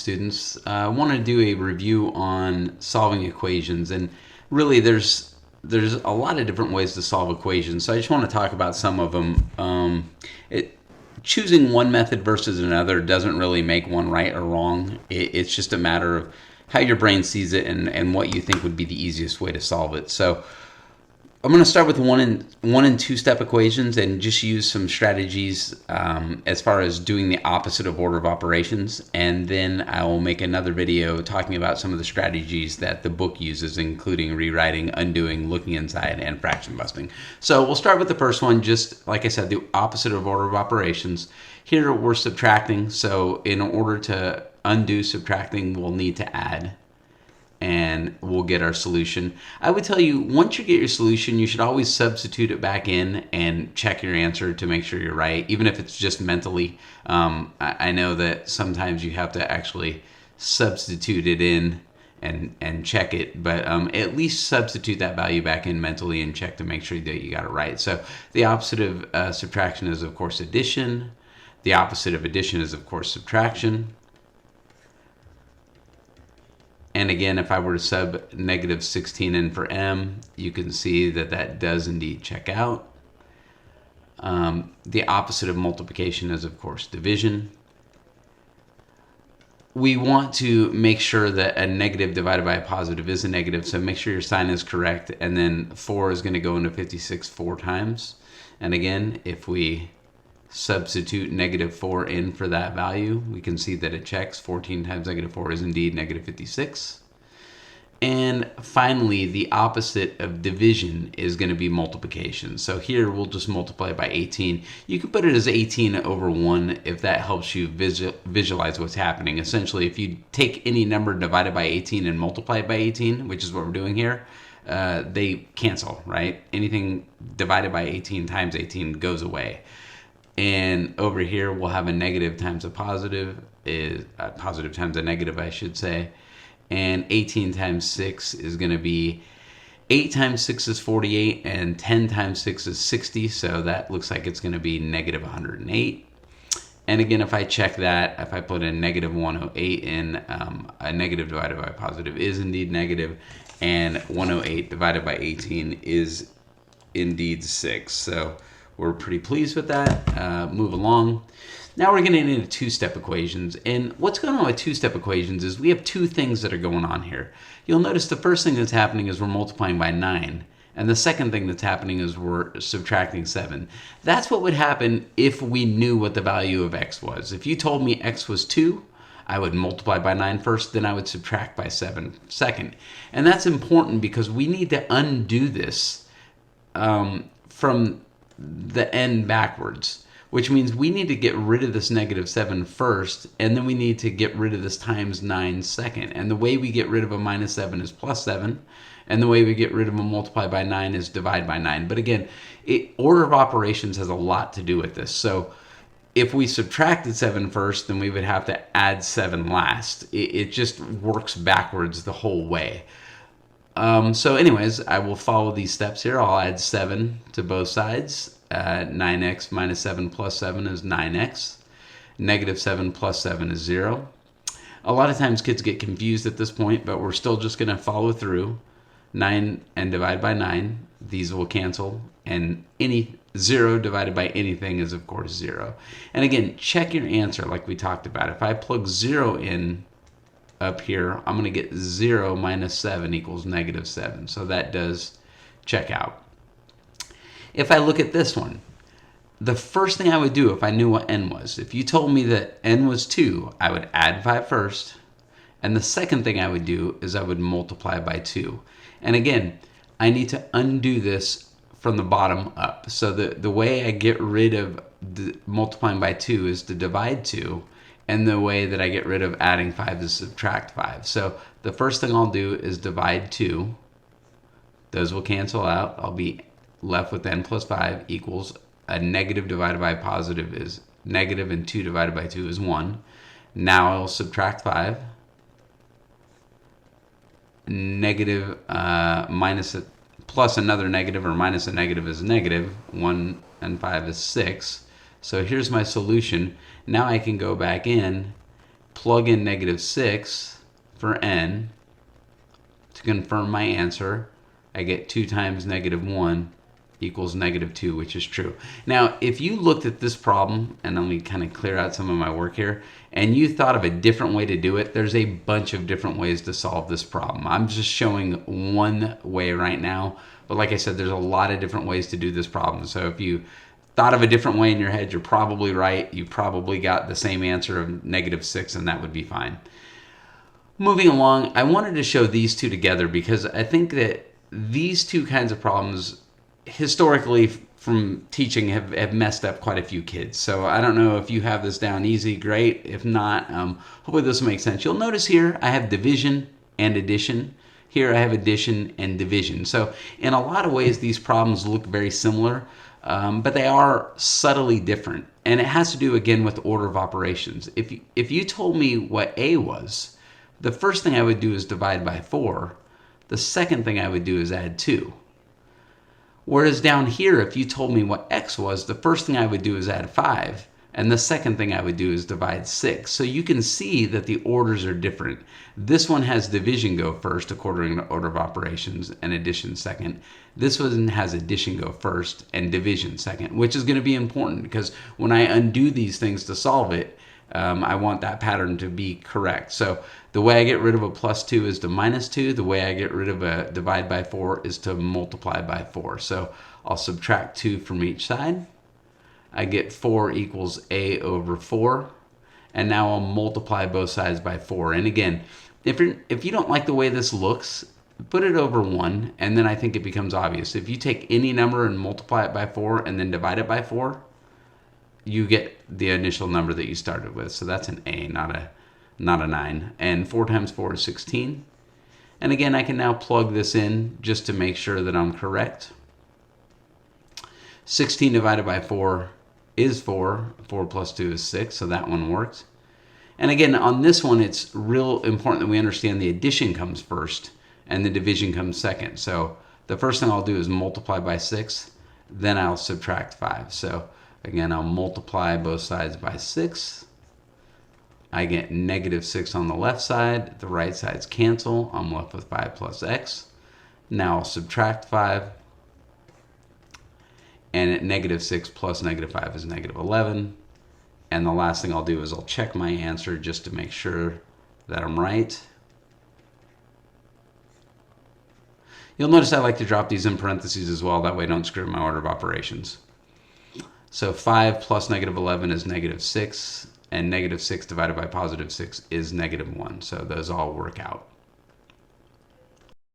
students. I want to do a review on solving equations, and really there's a lot of different ways to solve equations. So I just want to talk about some of them. Choosing one method versus another doesn't really make one right or wrong. It's just a matter of how your brain sees it and what you think would be the easiest way to solve it. So I'm going to start with one and two step equations and just use some strategies as far as doing the opposite of order of operations. And then I will make another video talking about some of the strategies that the book uses, including rewriting, undoing, looking inside, and fraction busting. So we'll start with the first one, just like I said, the opposite of order of operations. Here we're subtracting. So in order to undo subtracting, we'll need to add, and we'll get our solution. I would tell you, once you get your solution, you should always substitute it back in and check your answer to make sure you're right, even if it's just mentally. I know that sometimes you have to actually substitute it in and check it, but at least substitute that value back in mentally and check to make sure that you got it right. So the opposite of subtraction is, of course, addition. The opposite of addition is, of course, subtraction. And again, if I were to sub negative 16 in for m, you can see that that does indeed check out. The opposite of multiplication is, of course, division. We want to make sure that a negative divided by a positive is a negative, so make sure your sign is correct. And then 4 is going to go into 56 4 times. And again, if we substitute negative 4 in for that value, we can see that it checks. 14 times negative 4 is indeed negative 56. And finally, the opposite of division is going to be multiplication. So here we'll just multiply by 18. You can put it as 18 over 1 if that helps you visualize what's happening. Essentially, if you take any number divided by 18 and multiply it by 18, which is what we're doing here, they cancel, right? Anything divided by 18 times 18 goes away. And over here, we'll have a negative times a positive, is a positive times a negative, I should say. And 18 times 6 is going to be 8 times 6 is 48, and 10 times 6 is 60. So that looks like it's going to be negative 108. And again, if I check that, if I put in negative 108 in, a negative divided by a positive is indeed negative, and 108 divided by 18 is indeed 6. So we're pretty pleased with that. Move along. Now we're getting into two-step equations. And what's going on with two-step equations is we have two things that are going on here. You'll notice the first thing that's happening is we're multiplying by 9. And the second thing that's happening is we're subtracting 7. That's what would happen if we knew what the value of x was. If you told me x was 2, I would multiply by 9 first, then I would subtract by 7 second. And that's important because we need to undo this from the end backwards, which means we need to get rid of this negative 7 first, and then we need to get rid of this times 9 second. And the way we get rid of a minus 7 is plus 7, and the way we get rid of a multiply by 9 is divide by 9. But again, order of operations has a lot to do with this. So if we subtracted 7 first, then we would have to add 7 last. It just works backwards the whole way. So anyways, I will follow these steps here. I'll add 7 to both sides. 9x minus 7 plus 7 is 9x. Negative 7 plus 7 is 0. A lot of times kids get confused at this point, but we're still just going to follow through. 9 and divide by 9. These will cancel. And any 0 divided by anything is, of course, 0. And again, check your answer like we talked about. If I plug 0 in up here, I'm going to get 0 minus 7 equals negative 7. So that does check out. If I look at this one, the first thing I would do if I knew what n was, if you told me that n was 2, I would add 5 first. And the second thing I would do is I would multiply by 2. And again, I need to undo this from the bottom up. So the way I get rid of multiplying by 2 is to divide 2. And the way that I get rid of adding 5 is subtract 5. So the first thing I'll do is divide 2. Those will cancel out. I'll be left with n plus 5 equals a negative divided by a positive is negative, and 2 divided by 2 is 1. Now I'll subtract 5. Negative minus a, plus another negative or minus a negative is negative. 1 and 5 is 6. So here's my solution. Now I can go back in plug in -6 for n to confirm my answer. I get 2 times -1 equals -2, which is true. Now, if you looked at this problem, and let me kind of clear out some of my work here, and you thought of a different way to do it, there's a bunch of different ways to solve this problem. I'm just showing one way right now, but like I said, there's a lot of different ways to do this problem. So if you thought of a different way in your head, you're probably right. You probably got the same answer of -6, and that would be fine. Moving along, I wanted to show these two together because I think that these two kinds of problems historically from teaching have messed up quite a few kids. So I don't know if you have this down easy, great. If not, hopefully this will make sense. You'll notice here I have division and addition. Here I have addition and division. So in a lot of ways these problems look very similar, but they are subtly different. And it has to do again with order of operations. If you told me what A was, the first thing I would do is divide by 4. The second thing I would do is add 2. Whereas down here, if you told me what x was, the first thing I would do is add 5. And the second thing I would do is divide 6. So you can see that the orders are different. This one has division go first according to order of operations and addition second. This one has addition go first and division second, which is going to be important because when I undo these things to solve it, I want that pattern to be correct. So the way I get rid of a +2 is to -2. The way I get rid of a divide by 4 is to multiply by 4. So I'll subtract 2 from each side. I get 4 equals a over 4. And now I'll multiply both sides by 4. And again, if you don't like the way this looks, put it over 1, and then I think it becomes obvious. If you take any number and multiply it by 4 and then divide it by 4, you get the initial number that you started with. So that's an A, not a 9. And 4 times 4 is 16. And again, I can now plug this in just to make sure that I'm correct. 16 divided by 4 is 4. 4 plus 2 is 6, so that one works. And again, on this one, it's real important that we understand the addition comes first and the division comes second. So the first thing I'll do is multiply by 6, then I'll subtract 5. So again, I'll multiply both sides by 6. I get -6 on the left side. The right sides cancel. I'm left with 5 plus x. Now I'll subtract 5. And at -6 plus -5 is -11. And the last thing I'll do is I'll check my answer just to make sure that I'm right. You'll notice I like to drop these in parentheses as well. That way I don't screw up my order of operations. So 5 plus -11 is -6, and -6 divided by +6 is -1. So those all work out.